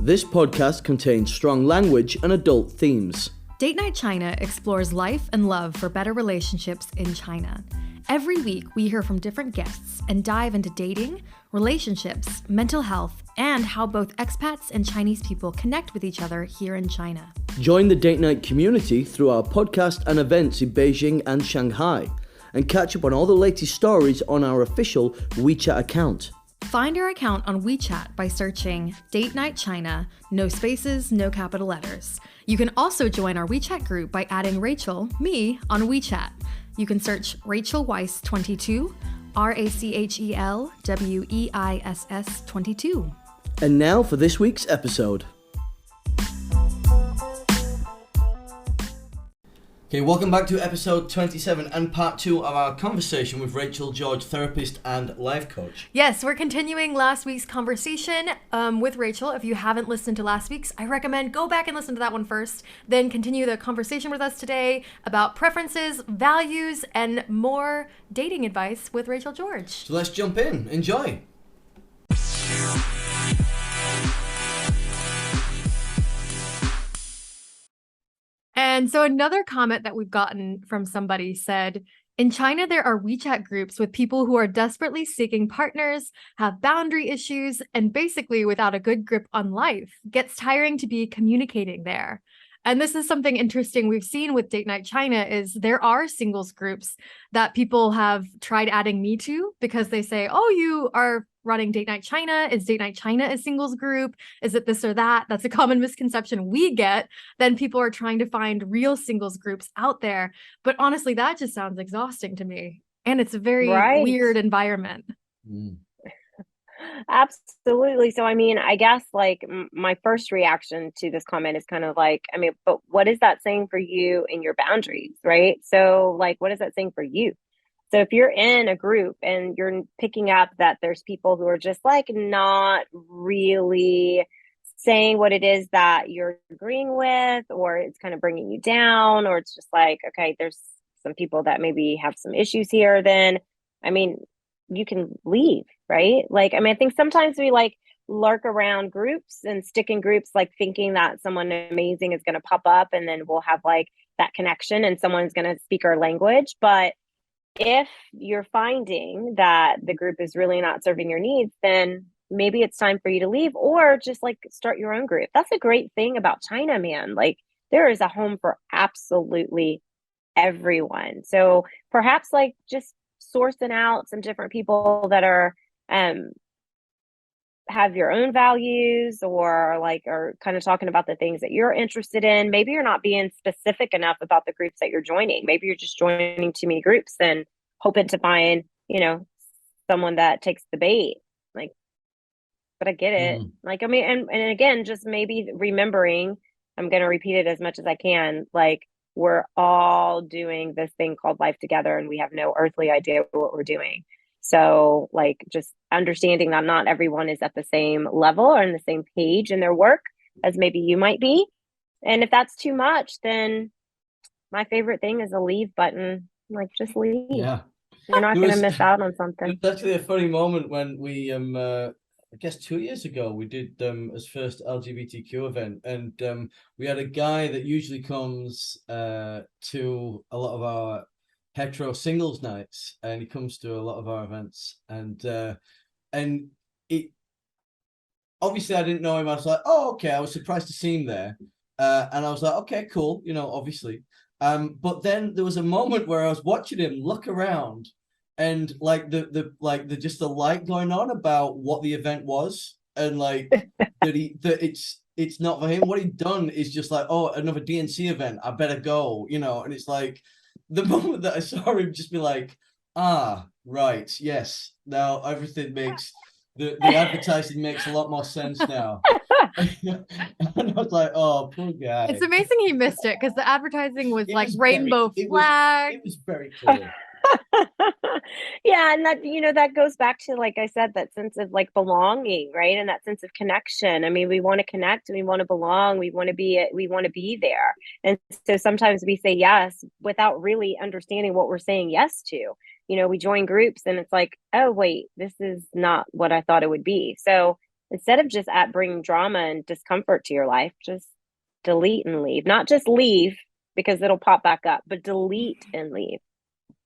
This podcast contains strong language and adult themes. Date Night China explores life and love for better relationships in China. Every week, we hear from different guests and dive into dating, relationships, mental health, and how both expats and Chinese people connect with each other here in China. Join the Date Night community through our podcast and events in Beijing and Shanghai, and catch up on all the latest stories on our official WeChat account. Find our account on WeChat by searching Date Night China, no spaces, no capital letters. You can also join our WeChat group by adding Rachel, me, on WeChat. You can search Rachel Weiss 22, RACHEL WEISS 22. And now for this week's episode. Okay, welcome back to episode 27 and part 2 of our conversation with Rachel George, therapist and life coach. Yes, we're continuing last week's conversation with Rachel. If you haven't listened to last week's, I recommend go back and listen to that one first, then continue the conversation with us today about preferences, values, and more dating advice with Rachel George. So let's jump in. Enjoy. And so another comment that we've gotten from somebody said, in China, there are WeChat groups with people who are desperately seeking partners, have boundary issues, and basically without a good grip on life. Gets tiring to be communicating there. And this is something interesting we've seen with Date Night China is there are singles groups that people have tried adding me to because they say, oh, you are running Date Night China. Is Date Night China a singles group? Is it this or that? That's a common misconception we get. Then people are trying to find real singles groups out there. But honestly, that just sounds exhausting to me. And it's a very weird environment. Mm. Absolutely. So, I mean, I guess like my first reaction to this comment is kind of like, I mean, but what is that saying for you and your boundaries, right? So like, what is that saying for you? So if you're in a group and you're picking up that there's people who are just like not really saying what it is that you're agreeing with, or it's kind of bringing you down, or it's just like, okay, there's some people that maybe have some issues here, then, I mean, you can leave, right? Like, I mean, I think sometimes we like lurk around groups and stick in groups, like thinking that someone amazing is going to pop up and then we'll have like that connection and someone's going to speak our language. But if you're finding that the group is really not serving your needs, then maybe it's time for you to leave or just like start your own group. That's a great thing about China, man. Like there is a home for absolutely everyone. So perhaps like just sourcing out some different people that are have your own values or like are kind of talking about the things that you're interested in. Maybe you're not being specific enough about the groups that you're joining. Maybe you're just joining too many groups and hoping to find, you know, someone that takes the bait. Like, but I get it. Like, I mean, and again, just maybe remembering, I'm going to repeat it as much as I can. Like, we're all doing this thing called life together and we have no earthly idea what we're doing. So like just understanding that not everyone is at the same level or in the same page in their work as maybe you might be. And if that's too much, then my favorite thing is a leave button. Like just leave. Yeah. You're not going to miss out on something. It's actually a funny moment when we, I guess 2 years ago, we did his first LGBTQ event. And we had a guy that usually comes to a lot of our hetero singles nights, and he comes to a lot of our events, and it obviously I didn't know him. I was like, oh, okay. I was surprised to see him there, and I was like, okay, cool, you know, obviously. But then there was a moment where I was watching him look around, and like the just the light going on about what the event was, and like that it's not for him. What he'd done is just like, oh, another DNC event, I better go, you know, and it's like. The moment that I saw him just be like, right, yes, now everything makes, the advertising makes a lot more sense now. And I was like, oh, poor guy. It's amazing he missed it because the advertising was like rainbow flag. It was very clear. Yeah, and that, you know, that goes back to, like I said, that sense of like belonging, right? And that sense of connection. I mean, we want to connect and we want to belong. We want to be there. And so sometimes we say yes without really understanding what we're saying yes to. You know, we join groups and it's like, oh, wait, this is not what I thought it would be. So instead of just at bringing drama and discomfort to your life, just delete and leave. Not just leave because it'll pop back up, but delete and leave.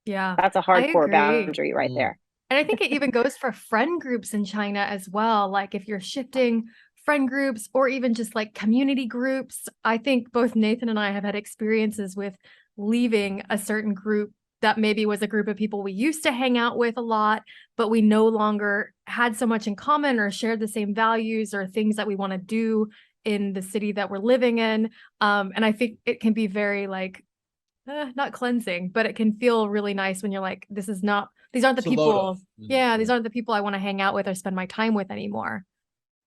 Yeah, That's a I hardcore agree. boundary right there. And I think it even goes for friend groups in China as well. Like if you're shifting friend groups or even just like community groups, I think both Nathan and I have had experiences with leaving a certain group that maybe was a group of people we used to hang out with a lot, but we no longer had so much in common or shared the same values or things that we want to do in the city that we're living in. And I think it can be very like, not cleansing, but it can feel really nice when you're like, these aren't the It's a load people. off. Yeah, these aren't the people I want to hang out with or spend my time with anymore.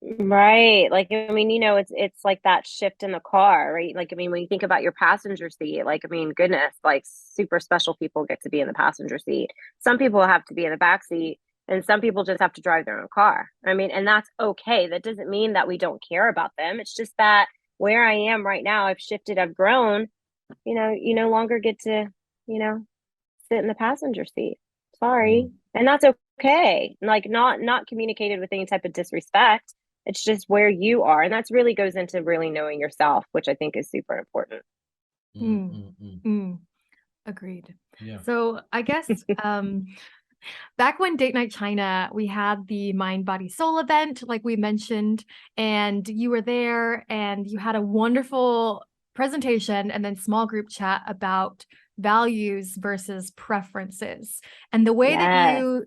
Right. Like, I mean, it's like that shift in the car, right? Like, I mean, when you think about your passenger seat, like, I mean, goodness, like super special people get to be in the passenger seat. Some people have to be in the back seat, and some people just have to drive their own car. I mean, and that's okay. That doesn't mean that we don't care about them. It's just that where I am right now, I've shifted, I've grown, you no longer get to, sit in the passenger seat. Sorry. And that's okay. Like not communicated with any type of disrespect. It's just where you are. And that's really goes into really knowing yourself, which I think is super important. Agreed. Yeah. So I guess back when Date Night China, we had the Mind Body Soul event, like we mentioned, and you were there and you had a wonderful presentation and then small group chat about values versus preferences. And the way that Yes. you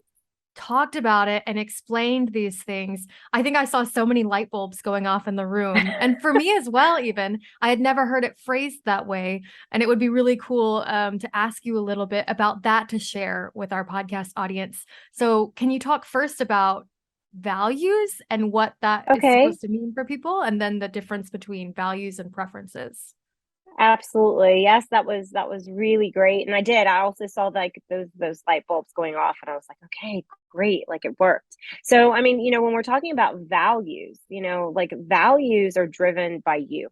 talked about it and explained these things, I think I saw so many light bulbs going off in the room. And for me as well, even, I had never heard it phrased that way. And it would be really cool to ask you a little bit about that to share with our podcast audience. So can you talk first about values and what that is Okay. supposed to mean for people, and then the difference between values and preferences? Absolutely. Yes, that was really great. And I also saw like those light bulbs going off and I was like, okay, great. Like it worked. So, I mean, when we're talking about values, like values are driven by you.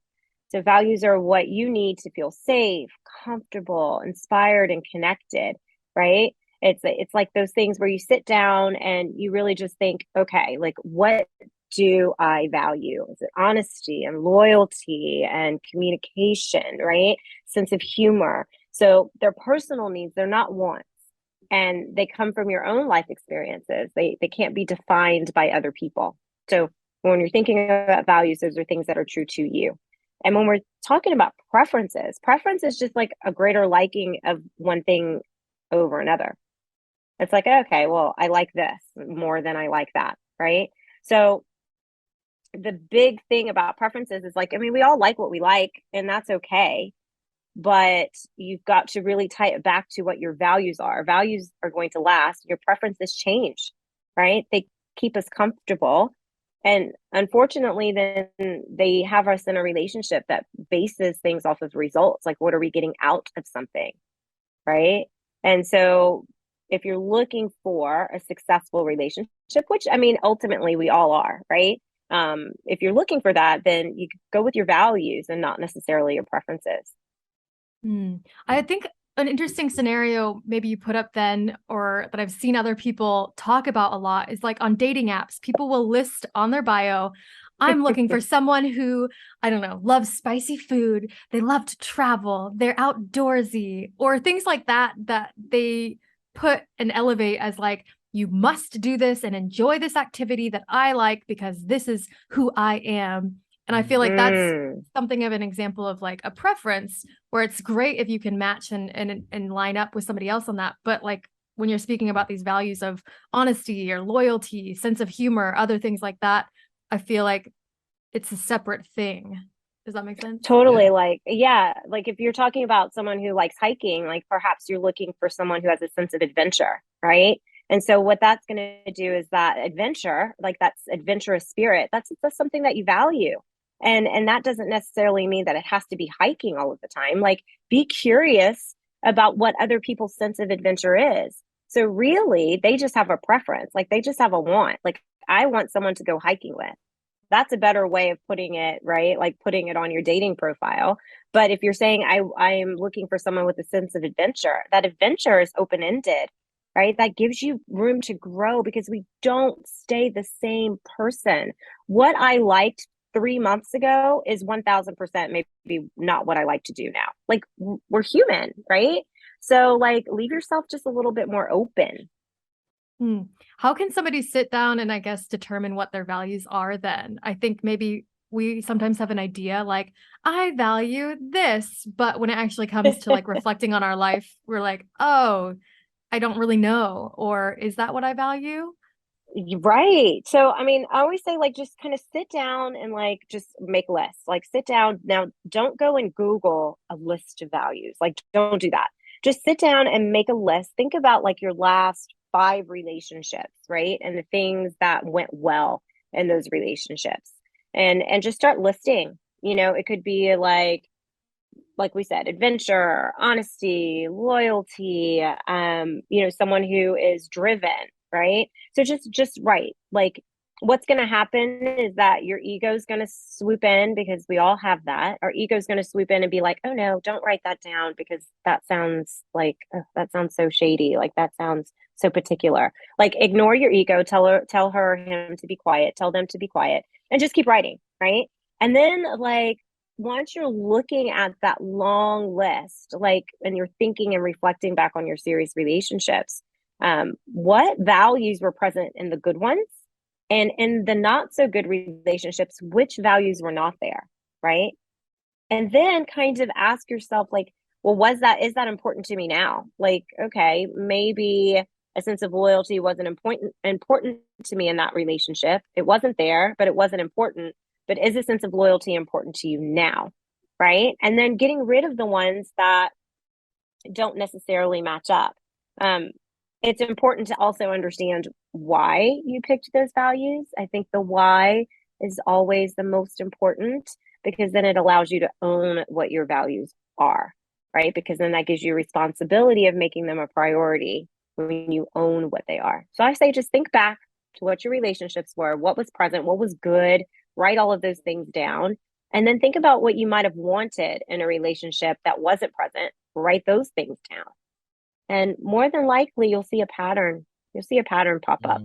So values are what you need to feel safe, comfortable, inspired, and connected, right? It's like those things where you sit down and you really just think, okay, like what do I value? Is it honesty and loyalty and communication, right? Sense of humor. So they're personal needs, they're not wants. And they come from your own life experiences. They can't be defined by other people. So when you're thinking about values, those are things that are true to you. And when we're talking about preferences, preference is just like a greater liking of one thing over another. It's like, okay, well, I like this more than I like that, right? So the big thing about preferences is like, I mean, we all like what we like, and that's okay. But you've got to really tie it back to what your values are. Values are going to last. Your preferences change, right? They keep us comfortable. And unfortunately, then they have us in a relationship that bases things off of results. Like, what are we getting out of something, right? And so if you're looking for a successful relationship, which I mean, ultimately we all are, right? If you're looking for that, then you go with your values and not necessarily your preferences. I think an interesting scenario maybe you put up then, or that I've seen other people talk about a lot, is like on dating apps, people will list on their bio, I'm looking for someone who, I don't know, loves spicy food, they love to travel, they're outdoorsy, or things like that, that they put and elevate as like, you must do this and enjoy this activity that I like because this is who I am. And I feel like that's something of an example of like a preference where it's great if you can match and line up with somebody else on that. But like when you're speaking about these values of honesty or loyalty, sense of humor, other things like that, I feel like it's a separate thing. Does that make sense? Totally. Yeah. Like if you're talking about someone who likes hiking, like perhaps you're looking for someone who has a sense of adventure, right? And so what that's going to do is that adventure, like that's adventurous spirit, that's something that you value. And that doesn't necessarily mean that it has to be hiking all of the time. Like be curious about what other people's sense of adventure is. So really, they just have a preference. Like they just have a want. Like I want someone to go hiking with. That's a better way of putting it, right? Like putting it on your dating profile. But if you're saying I'm looking for someone with a sense of adventure, that adventure is open-ended, right? That gives you room to grow because we don't stay the same person. What I liked 3 months ago is 1000% maybe not what I like to do now. Like we're human, right? So like leave yourself just a little bit more open. How can somebody sit down and I guess determine what their values are then? I think maybe we sometimes have an idea like, I value this, but when it actually comes to like reflecting on our life, we're like, oh, I don't really know. Or is that what I value? Right. So, I mean, I always say, like, just kind of sit down and, like, just make lists. Like, sit down. Now, don't go and Google a list of values. Like, don't do that. Just sit down and make a list. Think about, like, your last 5 relationships, right? And the things that went well in those relationships. And just start listing. It could be like we said, adventure, honesty, loyalty, someone who is driven, right? So just right. Like what's going to happen is that your ego is going to swoop in because we all have that. Our ego is going to swoop in and be like, "Oh no, don't write that down because that sounds like that sounds so shady. Like that sounds so particular." Like ignore your ego, tell her him to be quiet, tell them to be quiet and just keep writing, right? And then like once you're looking at that long list, like, and you're thinking and reflecting back on your serious relationships, what values were present in the good ones? And in the not so good relationships, which values were not there? Right. And then kind of ask yourself, like, well, is that important to me now? Like, okay, maybe a sense of loyalty wasn't important to me in that relationship. It wasn't there, but it wasn't important. But is a sense of loyalty important to you now? Right. And then getting rid of the ones that don't necessarily match up. Um, it's important to also understand why you picked those values. I think the why is always the most important because then it allows you to own what your values are, right? Because then that gives you responsibility of making them a priority when you own what they are. So I say just think back to what your relationships were, what was present, what was good, write all of those things down. And then think about what you might have wanted in a relationship that wasn't present. Write those things down. And more than likely, you'll see a pattern. You'll see a pattern pop up.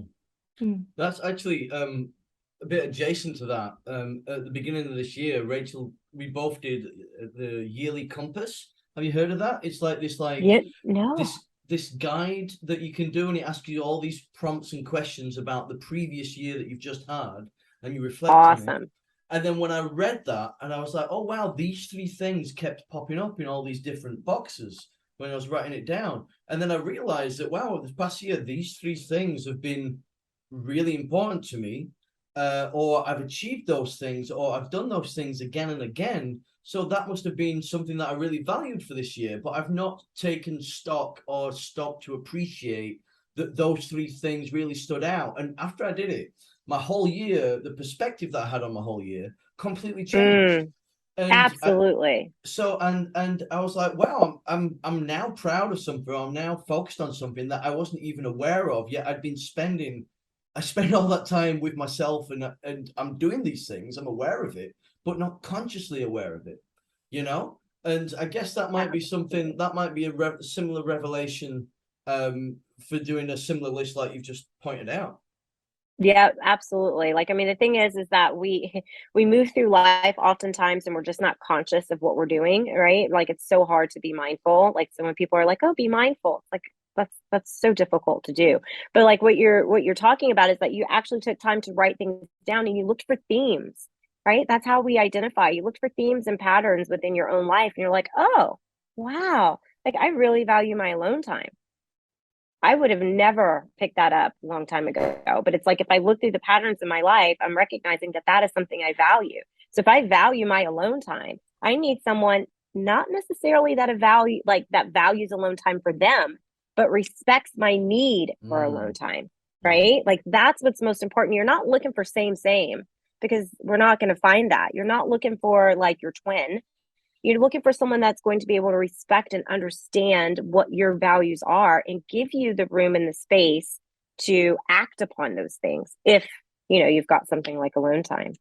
That's actually a bit adjacent to that. At the beginning of this year, Rachel, we both did the yearly compass. Have you heard of that? It's like this, Yeah, no. this guide that you can do, and it asks you all these prompts and questions about the previous year that you've just had, and you reflect on it. Awesome. And then when I read that, and I was like, oh wow, these 3 things kept popping up in all these different boxes when I was writing it down. And then I realized that wow, this past year, these 3 things have been really important to me, or I've achieved those things, or I've done those things again and again. So that must have been something that I really valued for this year, but I've not taken stock or stopped to appreciate that those 3 things really stood out. And after I did it, my whole year, the perspective that I had on my whole year completely changed. Absolutely. And I was like, wow, I'm now proud of something. I'm now focused on something that I wasn't even aware of. Yet I spend all that time with myself, and I'm doing these things. I'm aware of it, but not consciously aware of it. And I guess that might be something that might be a similar revelation for doing a similar list like you've just pointed out. Yeah, absolutely. Like, I mean, the thing is that we move through life oftentimes and we're just not conscious of what we're doing, right? Like, it's so hard to be mindful. Like, so when people are like, "Oh, be mindful," it's like that's so difficult to do. But like what you're talking about is that you actually took time to write things down and you looked for themes, right? That's how we identify. You looked for themes and patterns within your own life, and you're like, "Oh, wow! Like, I really value my alone time." I would have never picked that up a long time ago. But it's like if I look through the patterns in my life, I'm recognizing that that is something I value. So if I value my alone time, I need someone not necessarily that that values alone time for them, but respects my need for alone time. Right? Like that's what's most important. You're not looking for same because we're not going to find that. You're not looking for like your twin. You're looking for someone that's going to be able to respect and understand what your values are and give you the room and the space to act upon those things if you've got something like alone time.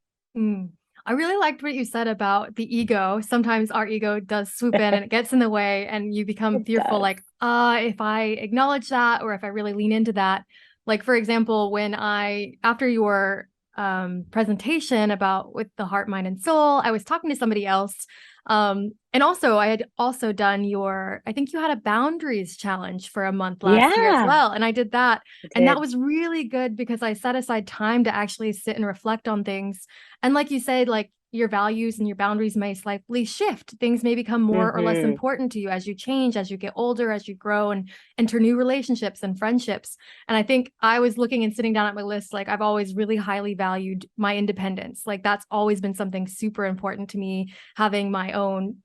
I really liked what you said about the ego. Sometimes our ego does swoop in and it gets in the way, and you become It fearful, does. like, if I acknowledge that or if I really lean into that. Like, for example, when after your presentation about with the heart, mind, and soul, I was talking to somebody else. And also I had also done I think you had a boundaries challenge for a month last year as Yeah, well. And I did that. I And that did. was really good because I set aside time to actually sit and reflect on things. And like you said, like your values and your boundaries may slightly shift. Things may become more or less Mm-hmm. important to you as you change, as you get older, as you grow and enter new relationships and friendships. And I think I was looking and sitting down at my list, like I've always really highly valued my independence. Like that's always been something super important to me, having my own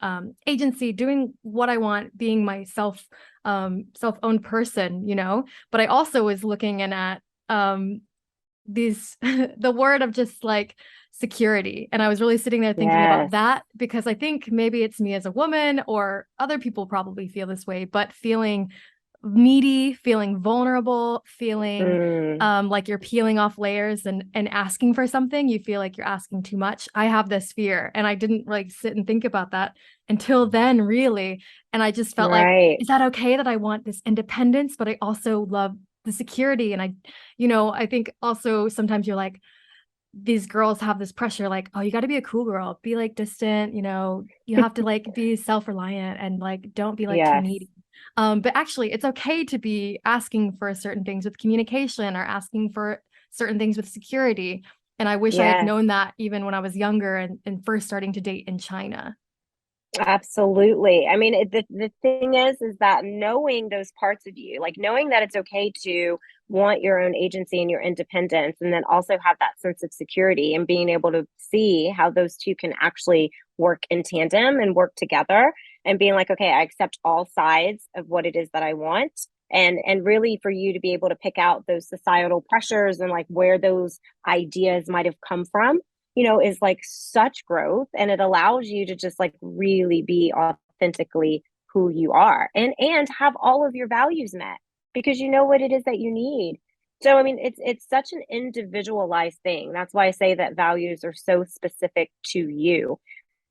agency, doing what I want, being my self-owned person, you know. But I also was looking in at these the word of just like security, and I was really sitting there thinking about Yes. that because I think maybe it's me as a woman, or other people probably feel this way, but feeling needy, feeling vulnerable, feeling Mm, like you're peeling off layers and asking for something, you feel like you're asking too much. I have this fear, and I didn't like sit and think about that until then, really. And I just felt like, right. is that okay that I want this independence, but I also love the security? And I think also sometimes you're like, these girls have this pressure, like, oh, you got to be a cool girl, be like distant, you have to like be self-reliant and like don't be like too Yes. needy. But actually it's okay to be asking for certain things with communication, or asking for certain things with security. And I wish I had Yes. known that even when I was younger and first starting to date in China. Absolutely. I mean, the thing is that knowing those parts of you, like knowing that it's okay to want your own agency and your independence, and then also have that sense of security, and being able to see how those two can actually work in tandem and work together, and being like, okay, I accept all sides of what it is that I want. And really for you to be able to pick out those societal pressures and like where those ideas might have come from, is like such growth, and it allows you to just like really be authentically who you are, and have all of your values met, because you know what it is that you need. So I mean, it's such an individualized thing. That's why I say that values are so specific to you.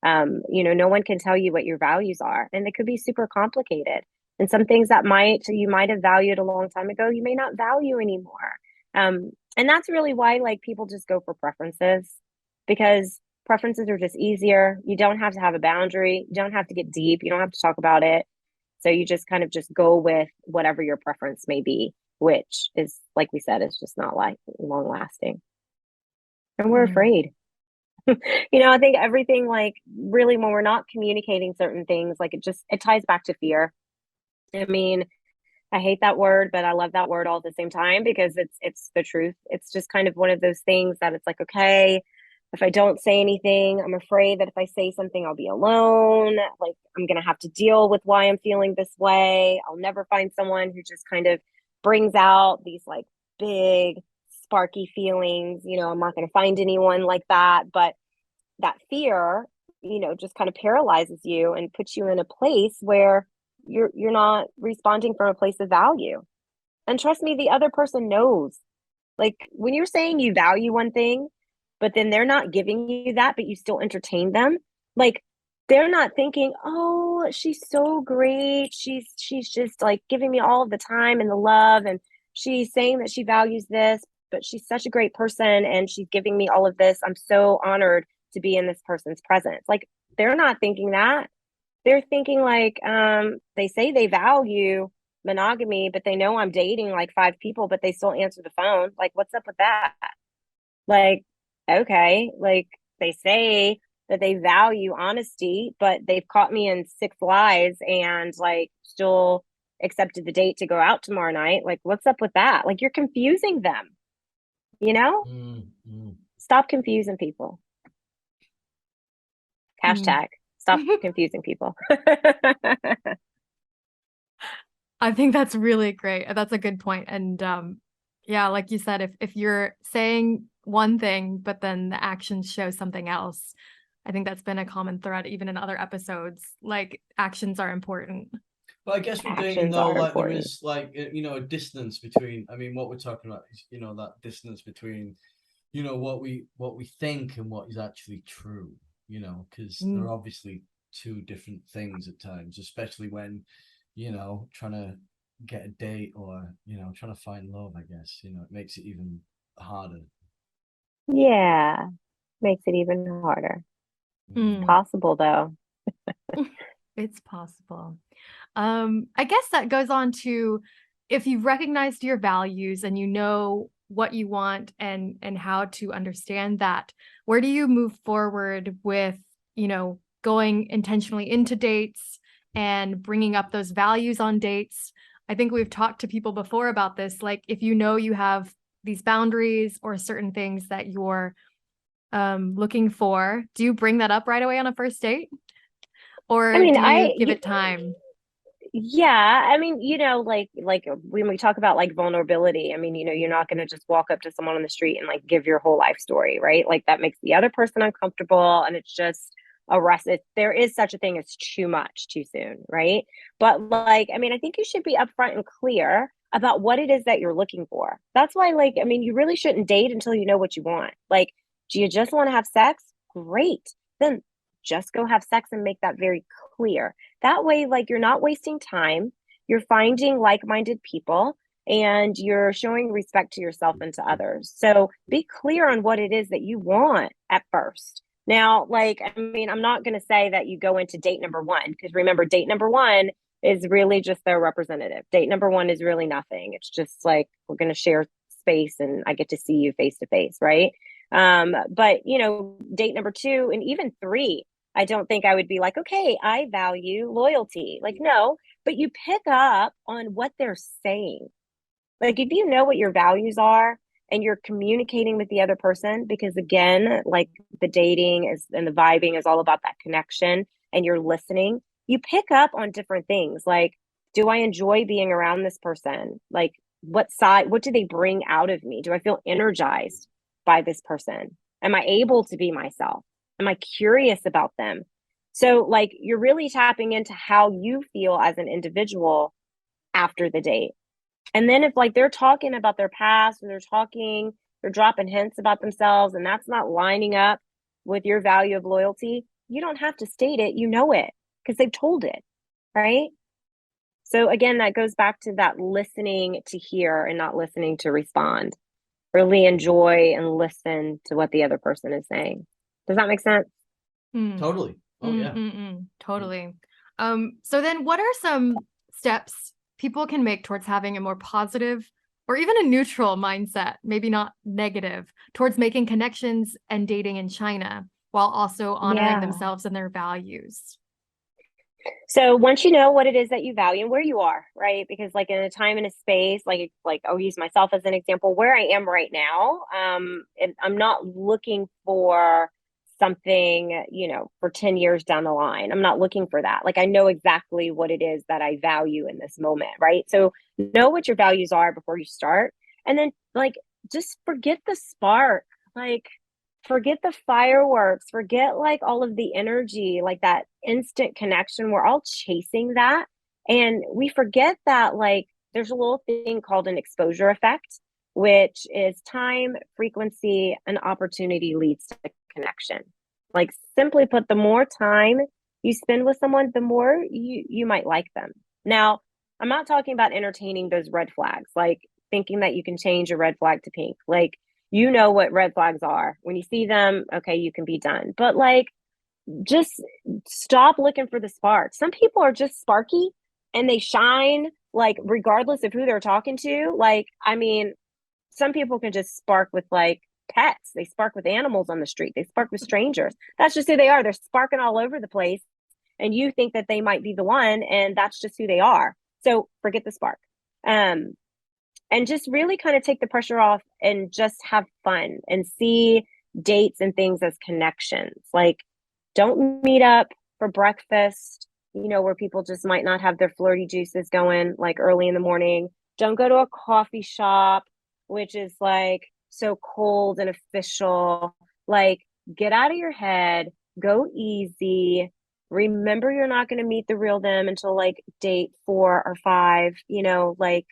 No one can tell you what your values are, and they could be super complicated. And some things that you might have valued a long time ago, you may not value anymore. And that's really why like people just go for preferences, because preferences are just easier. You don't have to have a boundary. You don't have to get deep. You don't have to talk about it. So you just kind of just go with whatever your preference may be, which is, like we said, is just not like long lasting. And we're Mm. afraid. I think everything, like really when we're not communicating certain things, like it ties back to fear. I mean, I hate that word, but I love that word all at the same time, because it's the truth. It's just kind of one of those things that it's like, okay, if I don't say anything, I'm afraid that if I say something, I'll be alone. Like I'm gonna have to deal with why I'm feeling this way. I'll never find someone who just kind of brings out these like big sparky feelings. I'm not gonna find anyone like that. But that fear, just kind of paralyzes you and puts you in a place where you're not responding from a place of value. And trust me, the other person knows. Like when you're saying you value one thing, but then they're not giving you that, but you still entertain them, like they're not thinking, oh, she's so great. She's just like giving me all of the time and the love, and she's saying that she values this, but she's such a great person and she's giving me all of this. I'm so honored to be in this person's presence. Like they're not thinking that. They're thinking like, they say they value monogamy, but they know I'm dating like 5 people, but they still answer the phone. Like, what's up with that? Like, okay, like they say that they value honesty, but they've caught me in 6 lies and like still accepted the date to go out tomorrow night. Like, what's up with that? Like, you're confusing them, you know? Mm, mm. Stop confusing people. Mm. Hashtag stop confusing people. I think that's really great. That's a good point. And yeah, like you said, if you're saying one thing, but then the actions show something else, I think that's been a common thread even in other episodes. Like actions are important. Well, I guess with dating Actions though, are like there important. is like a distance between. I mean, what we're talking about is that distance between what we think and what is actually true, because they're obviously two different things at times, especially when, trying to get a date or, trying to find love, I guess, it makes it even harder. Yeah, makes it even harder. It's possible though. It's possible. I guess that goes on to, if you've recognized your values and you know what you want and how to understand that, where do you move forward with, going intentionally into dates and bringing up those values on dates? I think we've talked to people before about this. Like, if you know you have these boundaries or certain things that you're looking for, do you bring that up right away on a first date? Or I mean, do you give it time? Yeah, I mean, like when we talk about like vulnerability, I mean, you're not going to just walk up to someone on the street and like give your whole life story, right? Like that makes the other person uncomfortable, and it's just there is such a thing as too much too soon, right? But like, I mean, I think you should be upfront and clear about what it is that you're looking for. That's why, like, I mean, you really shouldn't date until you know what you want. Like, do you just want to have sex? Great. Then just go have sex and make that very clear. That way, like, you're not wasting time, you're finding like-minded people, and you're showing respect to yourself and to others. So be clear on what it is that you want at first. Now, like, I mean, I'm not going to say that you go into date number one, because remember, date number one is really just their representative. Date number one is really nothing. It's just like, we're going to share space and I get to see you face to face, right? But date number two and even three, I don't think I would be like, okay, I value loyalty. Like, no, but you pick up on what they're saying. Like, if you know what your values are and you're communicating with the other person, because again, like the dating is and the vibing is all about that connection, and you're listening, you pick up on different things. Like, do I enjoy being around this person? Like, what do they bring out of me? Do I feel energized by this person? Am I able to be myself? Am I curious about them? So, like, you're really tapping into how you feel as an individual after the date. And then if like they're talking about their past, or they're dropping hints about themselves, and that's not lining up with your value of loyalty, you don't have to state it. You know it because they've told it, right? So again, that goes back to that listening to hear and not listening to respond. Really enjoy and listen to what the other person is saying. Does that make sense? Totally. Oh yeah. Totally. So then what are some steps people can make towards having a more positive or even a neutral mindset, maybe not negative, towards making connections and dating in China while also honoring themselves and their values? So once you know what it is that you value and where you are, right? Because like in a time and a space, like I'll use myself as an example, where I am right now, and I'm not looking for something, for 10 years down the line. I'm not looking for that. Like I know exactly what it is that I value in this moment, right? So know what your values are before you start. And then like just forget the spark. Like forget the fireworks, forget like all of the energy, like that instant connection. We're all chasing that. And we forget that like there's a little thing called an exposure effect, which is time, frequency, and opportunity leads to connection. Like simply put, the more time you spend with someone, the more you might like them. Now, I'm not talking about entertaining those red flags, like thinking that you can change a red flag to pink. Like you know what red flags are. When you see them, okay, you can be done. But like, just stop looking for the spark. Some people are just sparky and they shine, like, regardless of who they're talking to. Like, I mean, some people can just spark with like pets, they spark with animals on the street, they spark with strangers. That's just who they are. They're sparking all over the place. And you think that they might be the one, and that's just who they are. So forget the spark. And just really kind of take the pressure off and just have fun and see dates and things as connections. Like, don't meet up for breakfast, where people just might not have their flirty juices going like early in the morning. Don't go to a coffee shop, which is like so cold and official. Like, get out of your head, go easy. Remember, you're not going to meet the real them until like date 4 or 5, like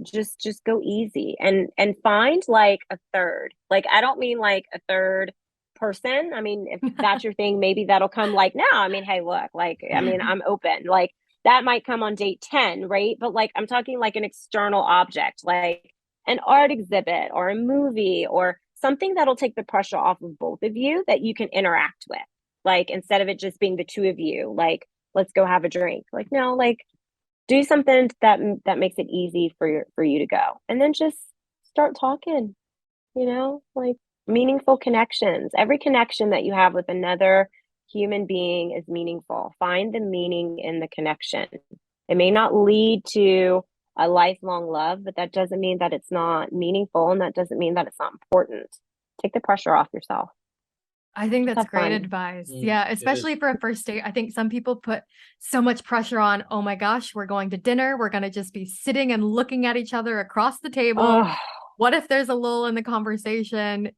Just go easy and find like a third. Like I don't mean like a third person. I mean, if that's your thing, maybe that'll come like now. I mean, hey, look, like I mean, I'm open. Like that might come on date 10, right? But like I'm talking like an external object, like an art exhibit or a movie or something that'll take the pressure off of both of you that you can interact with. Like instead of it just being the two of you, like let's go have a drink. Like no, like do something that makes it easy for you to go, and then just start talking, like meaningful connections. Every connection that you have with another human being is meaningful. Find the meaning in the connection. It may not lead to a lifelong love, but that doesn't mean that it's not meaningful, and that doesn't mean that it's not important. Take the pressure off yourself. I think that's Have great fun. advice. Yeah, especially for a first date. I think some people put so much pressure on, oh my gosh, we're going to dinner. We're going to just be sitting and looking at each other across the table. Oh, What if there's a lull in the conversation?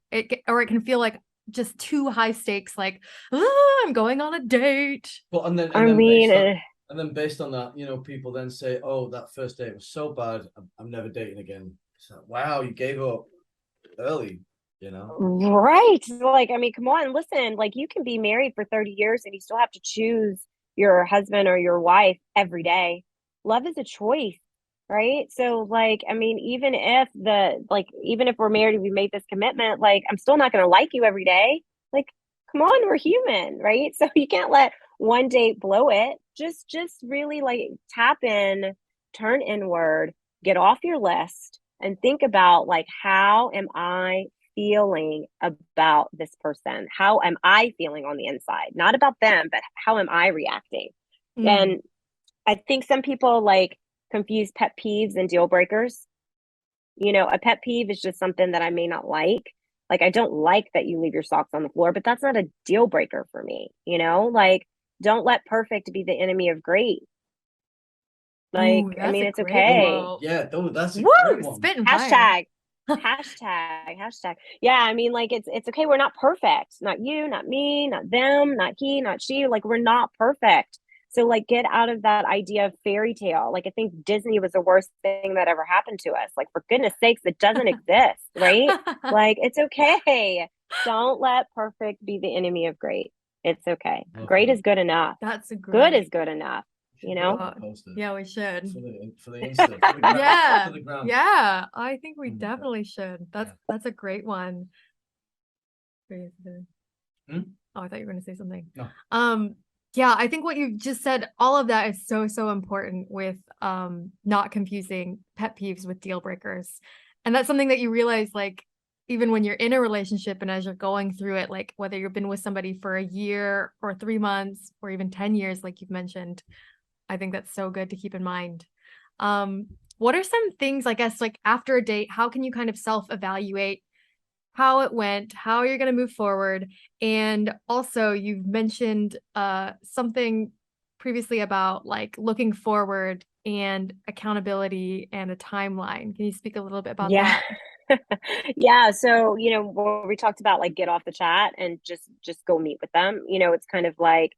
Or it can feel like just too high stakes, like, I'm going on a date. But and then I then mean, based on that, people then say, "Oh, that first date was so bad. I'm never dating again." It's like, wow, you gave up early. right. Like, I mean, come on, listen, like you can be married for 30 years and you still have to choose your husband or your wife every day. Love is a choice, right? So, like, I mean, even if we're married and we made this commitment, like, I'm still not going to like you every day. Like, come on, we're human, right? So you can't let one date blow it. Just really like tap in, turn inward, get off your list and think about like, how am I feeling about this person? How am I feeling on the inside? Not about them, but how am I reacting? And I think some people like confuse pet peeves and deal breakers. A pet peeve is just something that I may not like. Like, I don't like that you leave your socks on the floor, but that's not a deal breaker for me. Like, don't let perfect be the enemy of great. Like, Ooh, I that's mean, a it's great okay. quote. Yeah, that's a Woo, great one. spitting fire. Hashtag. Yeah, I mean, like it's okay. We're not perfect. Not you, not me, not them, not he, not she. Like we're not perfect. So like get out of that idea of fairy tale. Like I think Disney was the worst thing that ever happened to us. Like for goodness sakes, it doesn't exist, right? Like it's okay. Don't let perfect be the enemy of great. It's okay. Great is good enough. That's a Good is great. good enough, you know? Yeah, we should. For the Insta, for the gram, Yeah, for the gram. yeah. I think we Mm, definitely should. That's a great one. Hmm? Oh, I thought you were going to say something. No. Yeah, I think what you just said, all of that is so important with not confusing pet peeves with deal breakers. And that's something that you realize, like, even when you're in a relationship and as you're going through it, like whether you've been with somebody for a year or 3 months or even 10 years, like you've mentioned, I think that's so good to keep in mind. What are some things, I guess, like after a date, how can you kind of self-evaluate how it went, how you're going to move forward? And also you've mentioned something previously about like looking forward and accountability and a timeline. Can you speak a little bit about Yeah. that? Yeah. So, where we talked about like get off the chat and just go meet with them, it's kind of like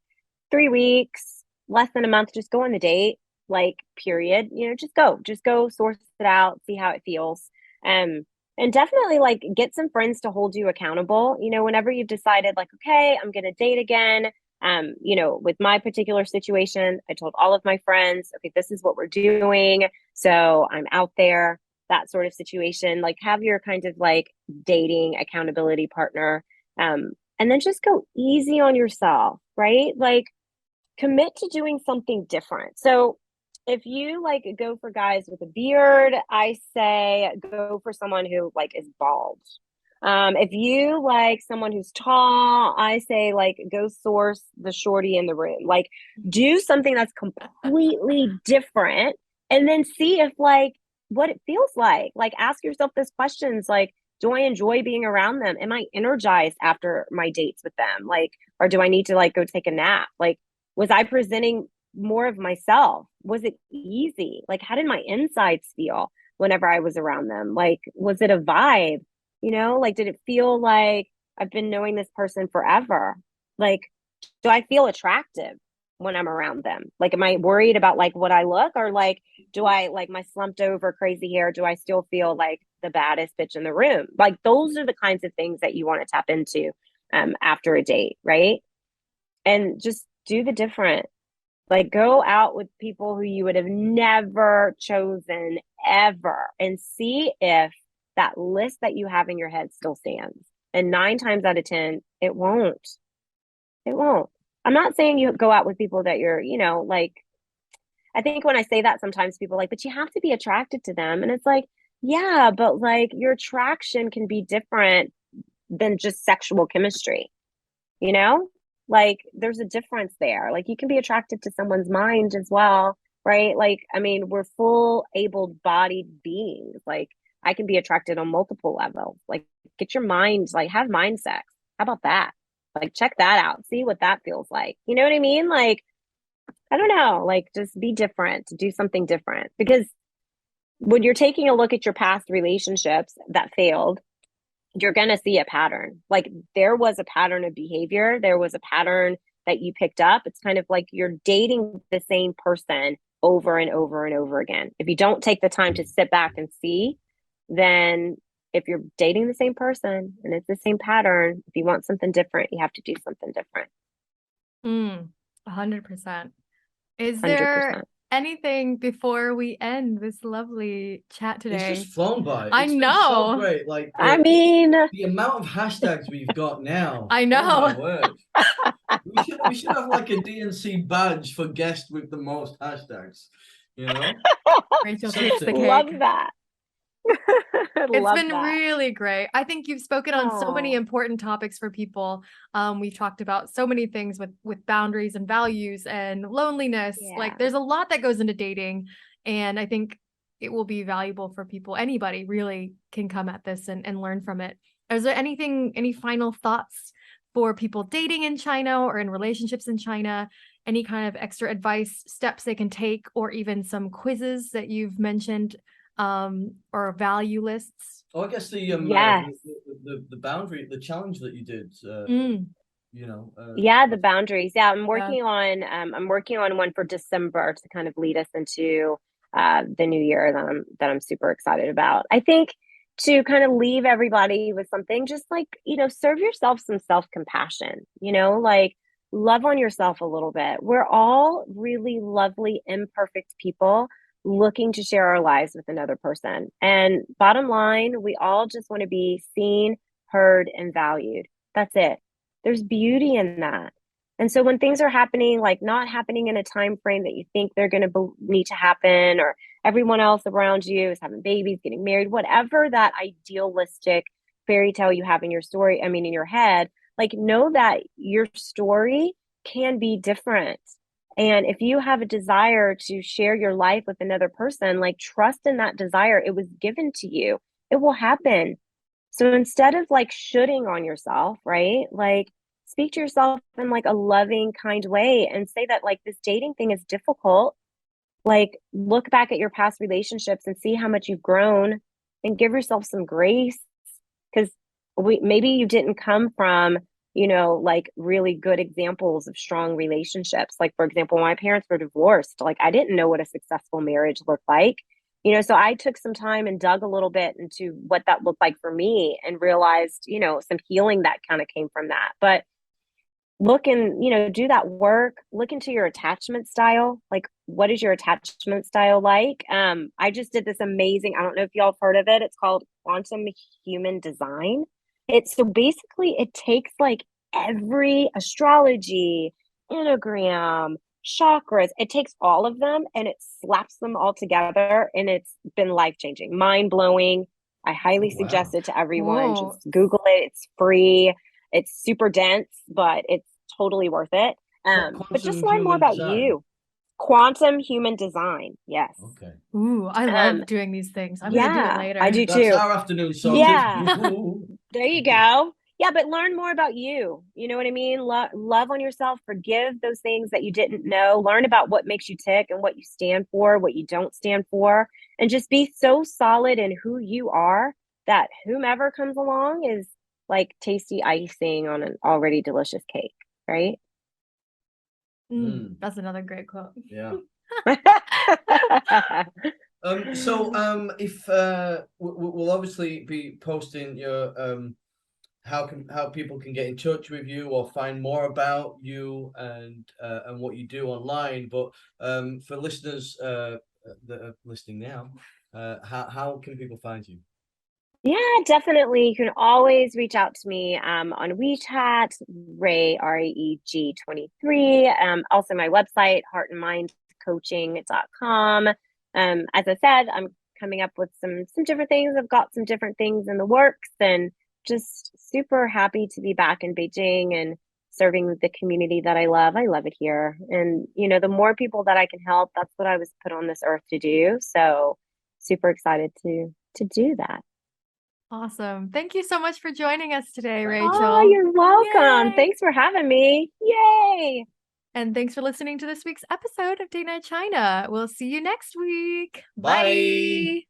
3 weeks, less than a month, just go on the date, like period, just go source it out, see how it feels. And definitely like get some friends to hold you accountable, whenever you've decided like, okay, I'm gonna date again. With my particular situation, I told all of my friends, okay, this is what we're doing. So I'm out there, that sort of situation. Like have your kind of like dating accountability partner. And then just go easy on yourself, right? Like commit to doing something different. So if you like go for guys with a beard, I say go for someone who like is bald. If you like someone who's tall, I say like go source the shorty in the room. Like do something that's completely different and then see if like what it feels like. Like ask yourself these questions like, do I enjoy being around them? Am I energized after my dates with them? Like, or do I need to like go take a nap? Like, was I presenting more of myself? Was it easy? Like, how did my insides feel whenever I was around them? Like, was it a vibe? Like, did it feel like I've been knowing this person forever? Like, do I feel attractive when I'm around them? Like, am I worried about like what I look, or like, do I like my slumped over crazy hair? Do I still feel like the baddest bitch in the room? Like, those are the kinds of things that you want to tap into after a date, right? And just do the different. Like, go out with people who you would have never chosen ever, and see if that list that you have in your head still stands. And 9 times out of 10, it won't. It won't. I'm not saying you go out with people that you're, like, I think when I say that, sometimes people are like, but you have to be attracted to them. And it's like, yeah, but like your attraction can be different than just sexual chemistry, you know? Like, there's a difference there. Like, you can be attracted to someone's mind as well, right? Like, I mean, we're full able-bodied beings. Like, I can be attracted on multiple levels. Like, get your mind, like, have mind sex. How about that? Like, check that out. See what that feels like. You know what I mean? Like, I don't know. Like, just be different, do something different. Because when you're taking a look at your past relationships that failed, you're going to see a pattern. Like, there was a pattern of behavior. There was a pattern that you picked up. It's kind of like you're dating the same person over and over and over again. If you don't take the time to sit back and see, then if you're dating the same person and it's the same pattern, if you want something different, you have to do something different. 100%. Is 100%. there anything before we end this lovely chat today? It's just flown by. I It's know. been so great. Like, I mean, the amount of hashtags we've got now. I know. Oh my word. We should have like a DNC badge for guest with the most hashtags. You know, Rachel takes the cake. love that. It's Love been that. really great. I think you've spoken on so many important topics for people. We've talked about so many things with boundaries and values and loneliness. Yeah. Like, there's a lot that goes into dating, and I think it will be valuable for people. Anybody really can come at this and learn from it. Is there any final thoughts for people dating in China or in relationships in China? Any kind of extra advice, steps they can take, or even some quizzes that you've mentioned, or value lists? I guess the Yes. the boundary, the challenge that you did, Yeah, the boundaries. Yeah, I'm working on one for December to kind of lead us into the new year that I'm super excited about. I think to kind of leave everybody with something, just like, serve yourself some self-compassion, like, love on yourself a little bit. We're all really lovely, imperfect people looking to share our lives with another person. And bottom line, we all just want to be seen, heard, and valued. That's it. There's beauty in that. And so when things are happening, like not happening in a time frame that you think they're going to need to happen, or everyone else around you is having babies, getting married, whatever that idealistic fairy tale you have in your in your head, like, know that your story can be different. And if you have a desire to share your life with another person, like, trust in that desire. It was given to you. It will happen. So instead of like shooting on yourself, right? Like, speak to yourself in like a loving, kind way and say that like this dating thing is difficult. Like, look back at your past relationships and see how much you've grown, and give yourself some grace, because maybe you didn't come from, like, really good examples of strong relationships. Like, for example, my parents were divorced. Like, I didn't know what a successful marriage looked like. So I took some time and dug a little bit into what that looked like for me, and realized, some healing that kind of came from that. But look and, do that work. Look into your attachment style. Like, what is your attachment style like? I just did this amazing, I don't know if y'all have heard of it. It's called quantum human design. So basically it takes like every astrology, enneagram, chakras, it takes all of them and it slaps them all together, and it's been life-changing, mind-blowing. I highly suggest it to everyone. Whoa. Just Google it. It's free. It's super dense, but it's totally worth it. But just learn more about you. Quantum human design. Yes. Okay. Ooh, I love doing these things. I'm gonna do it later. I do That's too. our afternoon sorted. Yeah. There you go. Yeah, but learn more about you. You know what I mean? Love on yourself. Forgive those things that you didn't know. Learn about what makes you tick and what you stand for, what you don't stand for. And just be so solid in who you are that whomever comes along is like tasty icing on an already delicious cake, right? That's another great quote. Yeah. If we'll obviously be posting your how people can get in touch with you or find more about you and what you do online. But for listeners that are listening now, how can people find you? Yeah, definitely. You can always reach out to me on WeChat, Ray, RAEG 23. Also my website, heartandmindcoaching.com. As I said, I'm coming up with some different things. I've got some different things in the works, and just super happy to be back in Beijing and serving the community that I love. I love it here. And the more people that I can help, that's what I was put on this earth to do. So super excited to do that. Awesome. Thank you so much for joining us today, Rachel. Oh, you're welcome. Yay. Thanks for having me. Yay. And thanks for listening to this week's episode of Date Night China. We'll see you next week. Bye. Bye.